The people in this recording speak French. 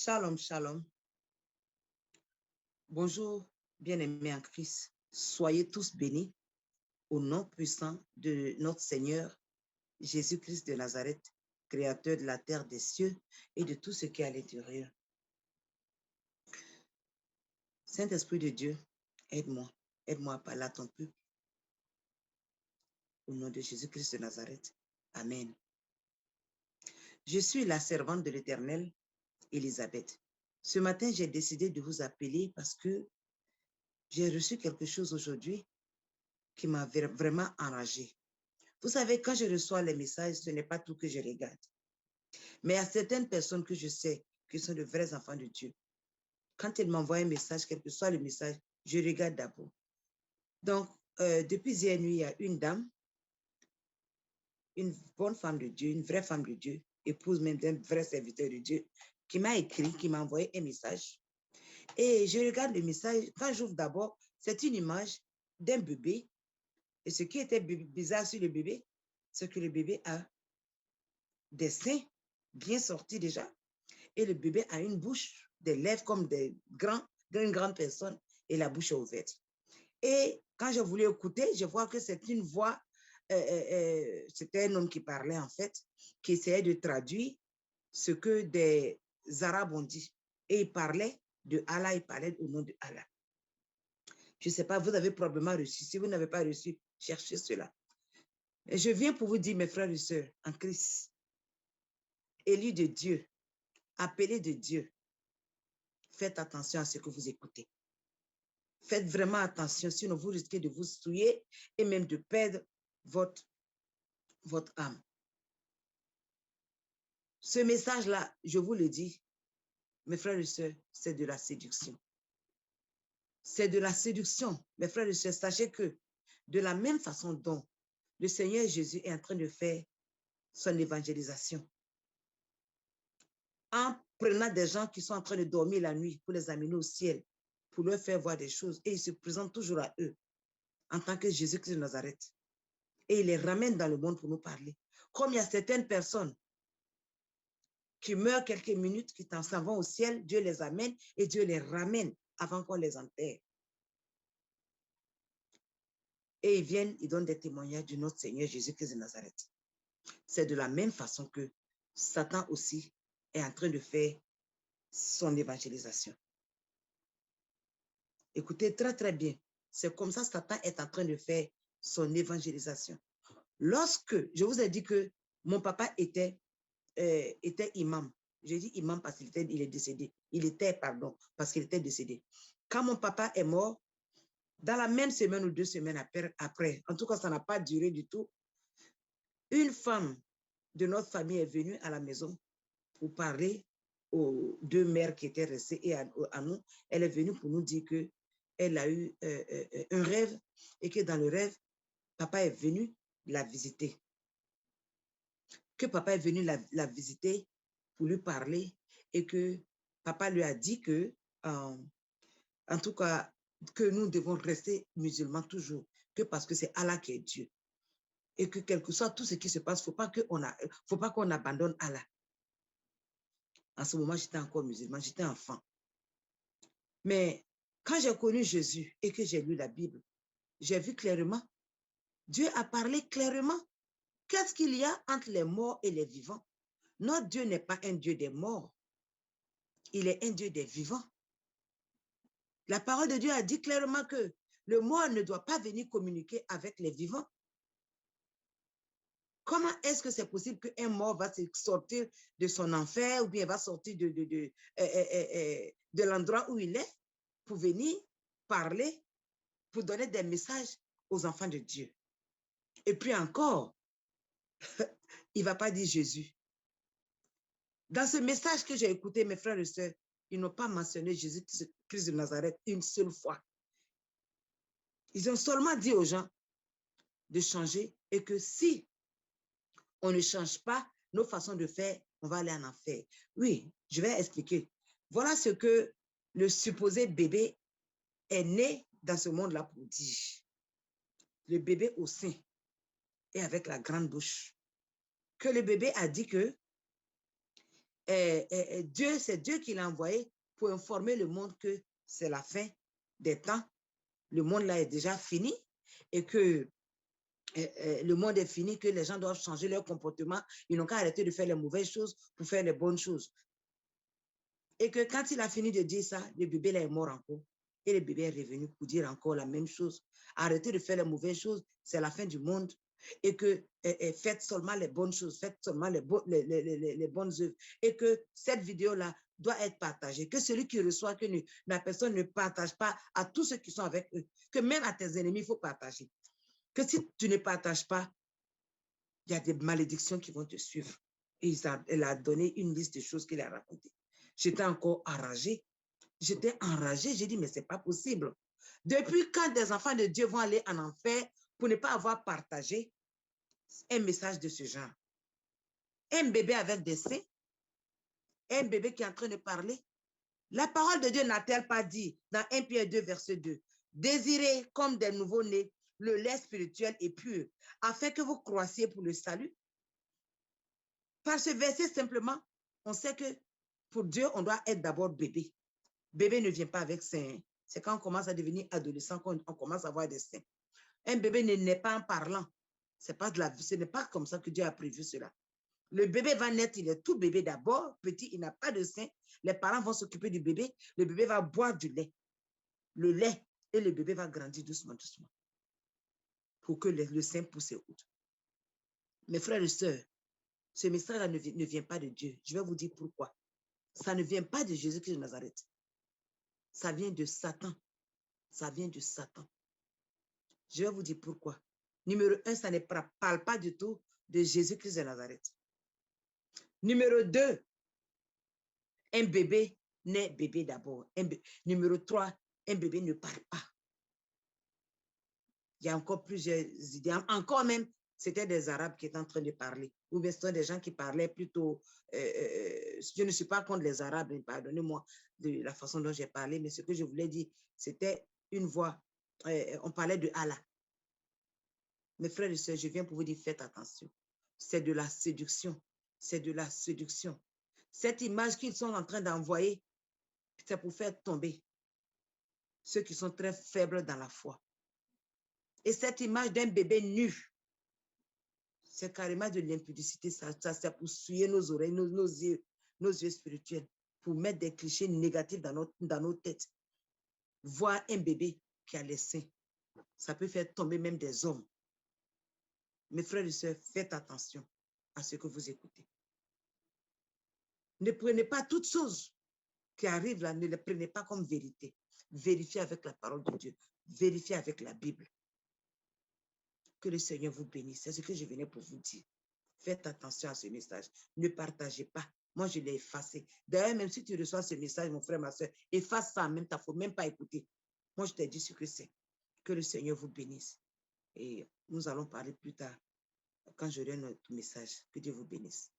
Shalom, shalom. Bonjour, bien-aimés en Christ. Soyez tous bénis au nom puissant de notre Seigneur Jésus-Christ de Nazareth, créateur de la terre, des cieux et de tout ce qui est à l'intérieur. Saint-Esprit de Dieu, aide-moi. Aide-moi à parler à ton peuple. Au nom de Jésus-Christ de Nazareth. Amen. Je suis la servante de l'Éternel, Élisabeth. Ce matin, j'ai décidé de vous appeler parce que j'ai reçu quelque chose aujourd'hui qui m'a vraiment enragée. Vous savez, quand je reçois les messages, ce n'est pas tout que je regarde. Mais il y a certaines personnes que je sais qui sont de vrais enfants de Dieu. Quand ils m'envoient un message, quel que soit le message, je regarde d'abord. Donc, depuis hier nuit, il y a une dame, une bonne femme de Dieu, une vraie femme de Dieu, épouse même d'un vrai serviteur de Dieu, qui m'a écrit, qui m'a envoyé un message. Et je regarde le message. Quand j'ouvre d'abord, c'est une image d'un bébé. Et ce qui était bizarre sur le bébé, c'est que le bébé a des seins bien sortis déjà. Et le bébé a une bouche, des lèvres comme d'une grande personne et la bouche est ouverte. Et quand je voulais écouter, je vois que c'est une voix, c'était un homme qui parlait en fait, qui essayait de traduire ce que des Arabes ont dit. Et il parlait de Allah, il parlait au nom de Allah. Je ne sais pas, vous avez probablement reçu. Si vous n'avez pas reçu, cherchez cela. Et je viens pour vous dire, mes frères et sœurs, en Christ, élus de Dieu, appelés de Dieu, faites attention à ce que vous écoutez. Faites vraiment attention, sinon vous risquez de vous souiller et même de perdre votre âme. Ce message-là, je vous le dis, mes frères et sœurs, c'est de la séduction. C'est de la séduction. Mes frères et sœurs, sachez que de la même façon dont le Seigneur Jésus est en train de faire son évangélisation, en prenant des gens qui sont en train de dormir la nuit pour les amener au ciel, pour leur faire voir des choses, et il se présente toujours à eux en tant que Jésus-Christ de Nazareth. Et il les ramène dans le monde pour nous parler. Comme il y a certaines personnes qui meurent quelques minutes, qui s'en vont au ciel, Dieu les amène et Dieu les ramène avant qu'on les enterre. Et ils viennent, ils donnent des témoignages de notre Seigneur Jésus-Christ de Nazareth. C'est de la même façon que Satan aussi est en train de faire son évangélisation. Écoutez très, très bien. C'est comme ça que Satan est en train de faire son évangélisation. Lorsque, je vous ai dit que mon papa était imam. J'ai dit imam parce qu'il est décédé. Il était, pardon, parce qu'il était décédé. Quand mon papa est mort, dans la même semaine ou 2 semaines après, en tout cas, ça n'a pas duré du tout, une femme de notre famille est venue à la maison pour parler aux 2 mères qui étaient restées et à nous. Elle est venue pour nous dire qu'elle a eu un rêve et que dans le rêve, papa est venu la visiter. Que papa est venu la visiter pour lui parler et que papa lui a dit que, en tout cas, que nous devons rester musulmans toujours, que parce que c'est Allah qui est Dieu. Et que quel que soit tout ce qui se passe, faut pas qu'on abandonne Allah. En ce moment, j'étais encore musulman, j'étais enfant. Mais quand j'ai connu Jésus et que j'ai lu la Bible, j'ai vu clairement, Dieu a parlé clairement. Qu'est-ce qu'il y a entre les morts et les vivants? Notre Dieu n'est pas un Dieu des morts. Il est un Dieu des vivants. La parole de Dieu a dit clairement que le mort ne doit pas venir communiquer avec les vivants. Comment est-ce que c'est possible qu'un mort va sortir de son enfer ou bien va sortir de l'endroit où il est pour venir parler, pour donner des messages aux enfants de Dieu? Et puis encore, il ne va pas dire Jésus. Dans ce message que j'ai écouté, mes frères et sœurs, ils n'ont pas mentionné Jésus-Christ de Nazareth une seule fois. Ils ont seulement dit aux gens de changer et que si on ne change pas nos façons de faire, on va aller en enfer. Oui, je vais expliquer. Voilà ce que le supposé bébé est né dans ce monde-là pour dire. Le bébé au sein et avec la grande bouche. Que le bébé a dit que c'est Dieu qui l'a envoyé pour informer le monde que c'est la fin des temps. Le monde là est déjà fini et que le monde est fini, que les gens doivent changer leur comportement. Ils n'ont qu'à arrêter de faire les mauvaises choses pour faire les bonnes choses. Et que quand il a fini de dire ça, le bébé là est mort encore. Et le bébé est revenu pour dire encore la même chose. Arrêtez de faire les mauvaises choses, c'est la fin du monde. Et que faites seulement les bonnes choses, faites seulement les bonnes œuvres. Et que cette vidéo-là doit être partagée. Que celui qui reçoit, que la personne ne partage pas à tous ceux qui sont avec eux. Que même à tes ennemis, il faut partager. Que si tu ne partages pas, il y a des malédictions qui vont te suivre. Et elle a donné une liste de choses qu'il a racontées. J'étais encore enragée. J'étais enragée. J'ai dit, mais ce n'est pas possible. Depuis quand des enfants de Dieu vont aller en enfer pour ne pas avoir partagé un message de ce genre? Un bébé avec des seins, un bébé qui est en train de parler. La parole de Dieu n'a-t-elle pas dit dans 1 Pierre 2, verset 2, désirez comme des nouveaux-nés le lait spirituel et pur, afin que vous croissiez pour le salut? Par ce verset, simplement, on sait que pour Dieu, on doit être d'abord bébé. Bébé ne vient pas avec sein. C'est quand on commence à devenir adolescent qu'on commence à avoir des seins. Un bébé ne naît pas en parlant. Ce n'est pas comme ça que Dieu a prévu cela. Le bébé va naître, il est tout bébé d'abord, petit, il n'a pas de sein. Les parents vont s'occuper du bébé. Le bébé va boire du lait. Le lait, et le bébé va grandir doucement, doucement, pour que le sein pousse haut. Mes frères et sœurs, ce message-là ne vient pas de Dieu. Je vais vous dire pourquoi. Ça ne vient pas de Jésus-Christ de Nazareth. Ça vient de Satan. Ça vient de Satan. Je vais vous dire pourquoi. Numéro 1, ça ne parle pas du tout de Jésus-Christ de Nazareth. Numéro 2, un bébé naît bébé d'abord. Numéro 3, un bébé ne parle pas. Il y a encore plusieurs idées. Encore même, c'était des Arabes qui étaient en train de parler. Ou bien c'était des gens qui parlaient plutôt... je ne suis pas contre les Arabes, pardonnez-moi de la façon dont j'ai parlé, mais ce que je voulais dire, c'était une voix. On parlait de Allah. Mes frères et sœurs, je viens pour vous dire, faites attention. C'est de la séduction. C'est de la séduction. Cette image qu'ils sont en train d'envoyer, c'est pour faire tomber ceux qui sont très faibles dans la foi. Et cette image d'un bébé nu, c'est carrément de l'impudicité. Ça c'est pour souiller nos oreilles, nos yeux spirituels, pour mettre des clichés négatifs dans nos têtes. Voir un bébé qui a les seins, ça peut faire tomber même des hommes. Mes frères et sœurs, faites attention à ce que vous écoutez. Ne prenez pas toutes choses qui arrivent là, ne les prenez pas comme vérité. Vérifiez avec la parole de Dieu. Vérifiez avec la Bible. Que le Seigneur vous bénisse. C'est ce que je venais pour vous dire. Faites attention à ce message. Ne partagez pas. Moi, je l'ai effacé. D'ailleurs, même si tu reçois ce message, mon frère, ma soeur, efface ça en même temps. Il ne faut même pas écouter. Moi, je t'ai dit ce que c'est. Que le Seigneur vous bénisse. Et nous allons parler plus tard quand j'aurai notre message. Que Dieu vous bénisse.